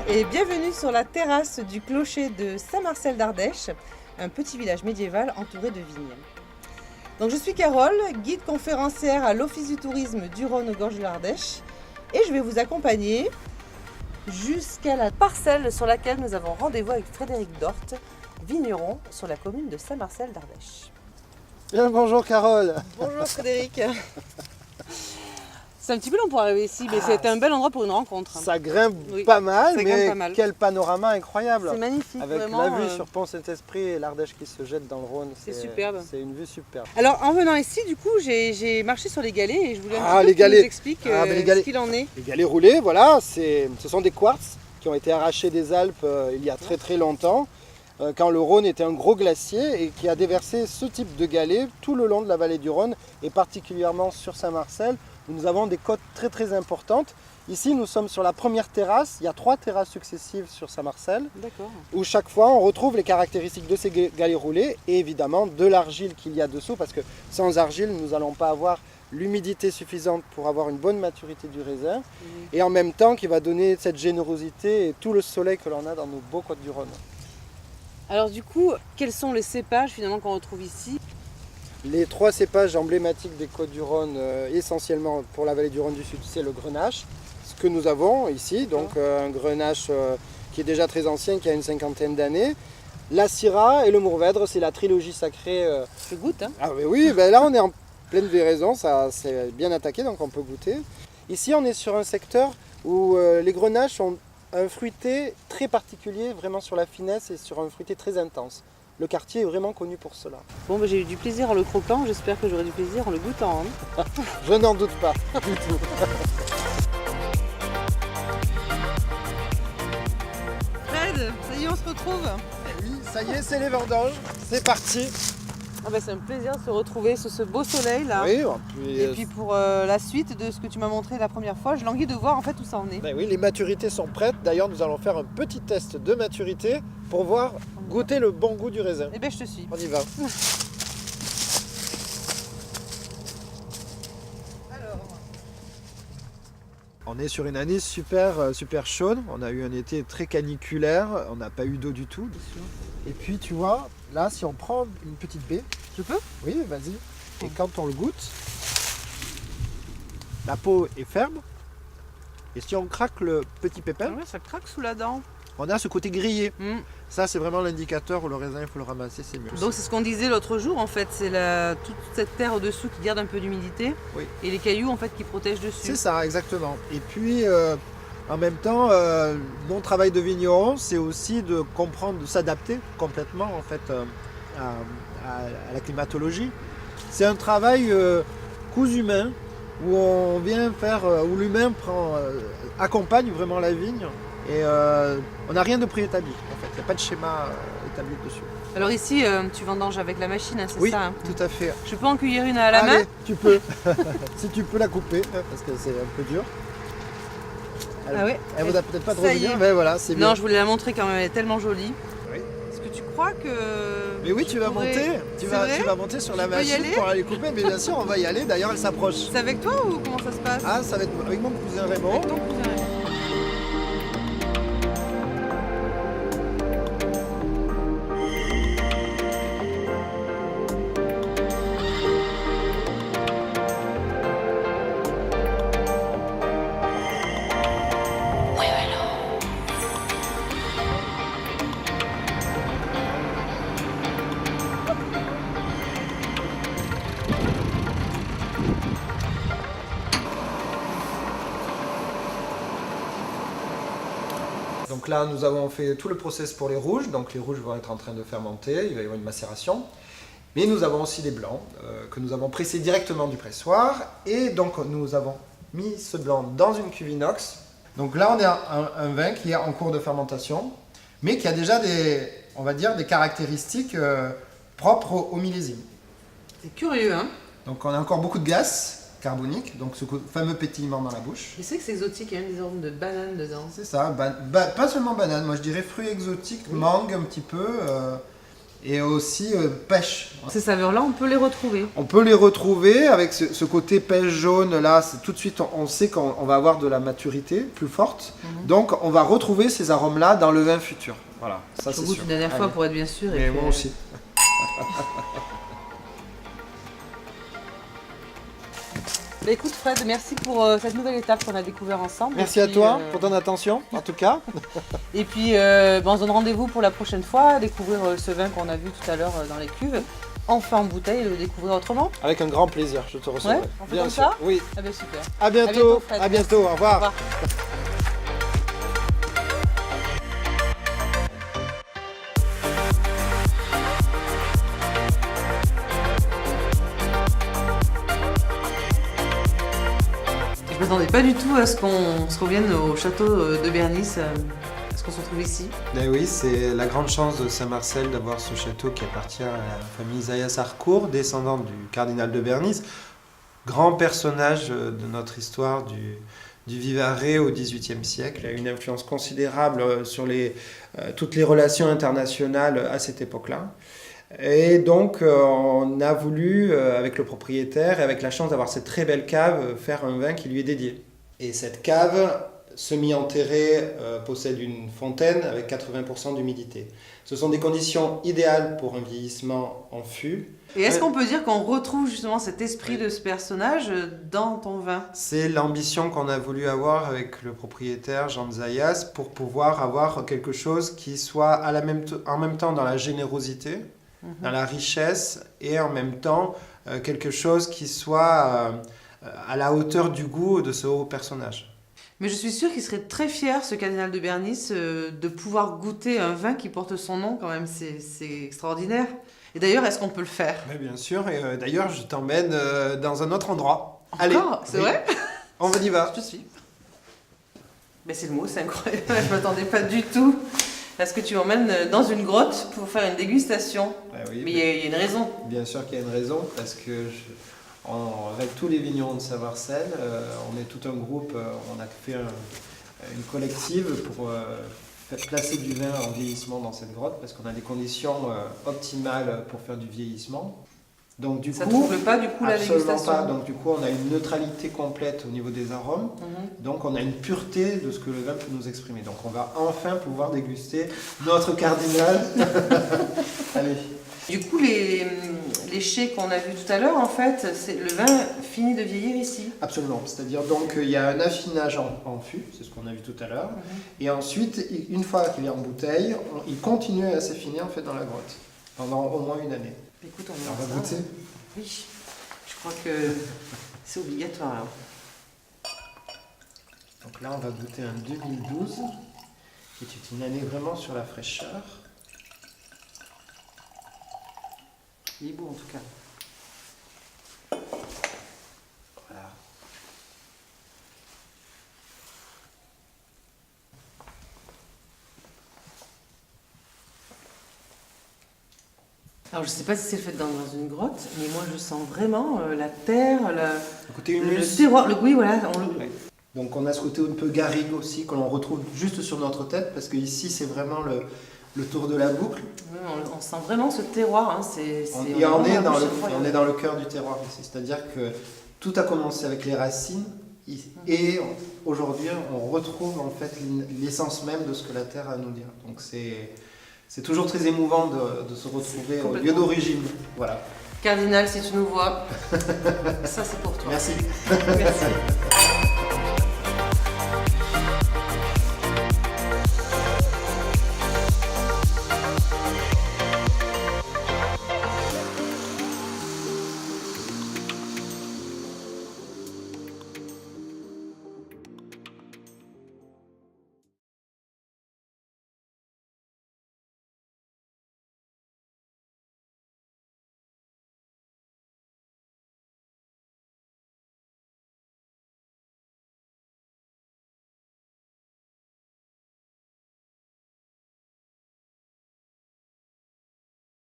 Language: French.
et bienvenue sur la terrasse du clocher de Saint-Marcel d'Ardèche, un petit village médiéval entouré de vignes. Donc je suis Carole, guide conférencière à l'Office du tourisme du Rhône aux Gorges de l'Ardèche et je vais vous accompagner jusqu'à la parcelle sur laquelle nous avons rendez-vous avec Frédéric Dorte, vigneron sur la commune de Saint-Marcel d'Ardèche. Bien, bonjour Carole. Bonjour Frédéric. C'est un petit peu long pour arriver ici, mais c'est un bel endroit pour une rencontre. Ça grimpe pas mal, ça mais grimpe pas mal. Quel panorama incroyable. C'est magnifique, avec vraiment. La vue sur Pont-Saint-Esprit et l'Ardèche qui se jette dans le Rhône. C'est superbe. C'est une vue superbe. Alors en venant ici, du coup, j'ai marché sur les galets et je voulais Ah, un petit les peu que tu galets. nous expliques ce qu'il en est. Les galets roulés, voilà, ce sont des quartz qui ont été arrachés des Alpes il y a très longtemps, quand le Rhône était un gros glacier et qui a déversé ce type de galets tout le long de la vallée du Rhône et particulièrement sur Saint-Marcel, où nous avons des côtes très importantes. Ici, nous sommes sur la première terrasse. Il y a 3 terrasses successives sur Saint-Marcel, où chaque fois on retrouve les caractéristiques de ces galets roulés et évidemment de l'argile qu'il y a dessous, parce que sans argile, nous n'allons pas avoir l'humidité suffisante pour avoir une bonne maturité du raisin, et en même temps qui va donner cette générosité et tout le soleil que l'on a dans nos beaux côtes du Rhône. Alors du coup, quels sont les cépages finalement qu'on retrouve ici? Les 3 cépages emblématiques des côtes du Rhône, essentiellement pour la vallée du Rhône du Sud, c'est le grenache, ce que nous avons ici, donc un grenache qui est déjà très ancien, qui a une 50aine d'années. La Syrah et le Mourvèdre, c'est la trilogie sacrée. Je goûte, hein. Ah oui, ben là on est en pleine véraison, ça c'est bien attaqué, donc on peut goûter. Ici on est sur un secteur où les grenaches ont un fruité très particulier, vraiment sur la finesse et sur un fruité très intense. Le quartier est vraiment connu pour cela. Bon, j'ai eu du plaisir en le croquant, j'espère que j'aurai du plaisir en le goûtant. Hein. Je n'en doute pas du tout. Fred, ça y est, on se retrouve. Oui, ça y est, c'est les vendanges, c'est parti. Ah bah, c'est un plaisir de se retrouver sous ce beau soleil là. Oui, et puis pour la suite de ce que tu m'as montré la première fois, je languis de voir en fait où ça en est. Ben oui, les maturités sont prêtes. D'ailleurs, nous allons faire un petit test de maturité pour voir goûter le bon goût du raisin. Eh bien, je te suis. On y va. On est sur une année super chaude. On a eu un été très caniculaire. On n'a pas eu d'eau du tout. Et puis, tu vois, là, si on prend une petite baie. Je peux? Oui, vas-y. Et quand on le goûte, la peau est ferme. Et si on craque le petit pépin, Ouais, ça craque sous la dent. on a ce côté grillé. Ça, c'est vraiment l'indicateur où le raisin, il faut le ramasser, c'est mieux. Donc c'est ce qu'on disait l'autre jour en fait, c'est toute cette terre au-dessous qui garde un peu d'humidité et les cailloux en fait qui protègent dessus. C'est ça, exactement. Et puis, en même temps, mon travail de vigneron, c'est aussi de comprendre, de s'adapter complètement en fait à la climatologie. C'est un travail cousu main où on vient faire, où l'humain accompagne vraiment la vigne et on n'a rien de préétabli en fait. Il n'y a pas de schéma établi dessus. Alors ici, tu vendanges avec la machine, hein, c'est Oui, ça hein. tout à fait. Je peux en cueillir une à la Allez, main? tu peux. Si tu peux la couper, parce que c'est un peu dur. Elle vous a peut-être pas trop bien, mais voilà, c'est bien. Non, je voulais la montrer quand même, elle est tellement jolie. Oui. Est-ce que tu crois que... Mais oui, tu vas monter. Tu vas monter sur la machine pour aller couper, mais bien sûr, on va y aller. D'ailleurs, elle s'approche. C'est avec toi ou comment ça se passe? Ah, ça va être avec mon cousin Raymond. Avec ton cousin Raymond. Donc là, nous avons fait tout le process pour les rouges. Donc les rouges vont être en train de fermenter, il va y avoir une macération. Mais nous avons aussi des blancs que nous avons pressés directement du pressoir. Et donc nous avons mis ce blanc dans une cuve inox. Donc là, on a un vin qui est en cours de fermentation, mais qui a déjà on va dire, des caractéristiques propres au millésime. C'est curieux, hein? Donc on a encore beaucoup de gaz carbonique, donc ce fameux pétillement dans la bouche. Je sais que c'est exotique, il y a même des ordres de bananes dedans. C'est ça, pas seulement banane, moi je dirais fruits exotiques, mangue un petit peu. et aussi pêche. Ces saveurs-là, on peut les retrouver. On peut les retrouver avec ce côté pêche jaune là, tout de suite on sait qu'on va avoir de la maturité plus forte. Donc on va retrouver ces arômes là dans le vin futur. Voilà, ça c'est sûr. Je goûte une dernière fois pour être bien sûr. Mais moi aussi. Bah écoute Fred, merci pour cette nouvelle étape qu'on a découvert ensemble. Merci à toi pour ton attention en tout cas. Et puis on se donne rendez-vous pour la prochaine fois, à découvrir ce vin qu'on a vu tout à l'heure dans les cuves. Enfin en bouteille et le découvrir autrement. Avec un grand plaisir, je te reçois. Ouais, on fait comme ça ? Oui. Ah ben super. À bientôt, Fred. à bientôt, au revoir. Au revoir. Je m'attendais pas du tout à ce qu'on vienne au château de Bernis, à ce qu'on se retrouve ici. Ben oui, c'est la grande chance de Saint-Marcel d'avoir ce château qui appartient à la famille Zayas Harcourt, descendante du cardinal de Bernis, grand personnage de notre histoire du Vivarais au XVIIIe siècle. Il a une influence considérable sur toutes les relations internationales à cette époque-là. Et donc, on a voulu, avec le propriétaire et avec la chance d'avoir cette très belle cave, faire un vin qui lui est dédié. Et cette cave, semi-enterrée, possède une fontaine avec 80% d'humidité. Ce sont des conditions idéales pour un vieillissement en fût. Et est-ce qu'on peut dire qu'on retrouve justement cet esprit de ce personnage dans ton vin ? C'est l'ambition qu'on a voulu avoir avec le propriétaire Jean de Zayas pour pouvoir avoir quelque chose qui soit en même temps dans la générosité, dans la richesse et en même temps quelque chose qui soit à la hauteur du goût de ce haut personnage. Mais je suis sûre qu'il serait très fier, ce cardinal de Bernis, de pouvoir goûter un vin qui porte son nom quand même, c'est extraordinaire. Et d'ailleurs, est-ce qu'on peut le faire ? Mais bien sûr, et d'ailleurs je t'emmène dans un autre endroit. Encore ? Allez, c'est vrai ? On y va. Je te suis. Mais c'est le mot, c'est incroyable, je m'attendais pas du tout. Est-ce que tu m'emmènes dans une grotte pour faire une dégustation ? Oui, mais il y a une raison. Bien sûr qu'il y a une raison, parce que avec tous les vignerons de Saint-Marcel, on est tout un groupe, on a fait une collective pour placer du vin en vieillissement dans cette grotte, parce qu'on a des conditions optimales pour faire du vieillissement. Donc, du ça coup, ne trouble pas du coup la absolument dégustation ? pas. Donc du coup, on a une neutralité complète au niveau des arômes. Donc on a une pureté de ce que le vin peut nous exprimer. Donc on va enfin pouvoir déguster notre cardinal. Allez. Du coup, les chais qu'on a vus tout à l'heure, en fait, le vin finit de vieillir ici. Absolument. C'est-à-dire donc il y a un affinage en fût, c'est ce qu'on a vu tout à l'heure. Et ensuite, une fois qu'il est en bouteille, il continue à s'affiner en fait dans la grotte pendant au moins une année. Écoute, on va goûter. Oui, je crois que c'est obligatoire là. Donc là, on va goûter un 2012, qui est une année vraiment sur la fraîcheur. Il est beau en tout cas. Voilà. Alors je sais pas si c'est le fait dans une grotte, mais moi je sens vraiment la terre, le terroir, oui voilà. Oui. Donc on a ce côté un peu garrigue aussi que l'on retrouve juste sur notre tête, parce que ici c'est vraiment le tour de la boucle. Oui, on sent vraiment ce terroir. Hein, on est dans le cœur du terroir ici, c'est-à-dire que tout a commencé avec les racines et aujourd'hui on retrouve en fait l'essence même de ce que la terre a à nous dire. Donc c'est toujours très émouvant de se retrouver au lieu d'origine. Voilà. Cardinal, si tu nous vois, ça c'est pour toi. Merci. Merci.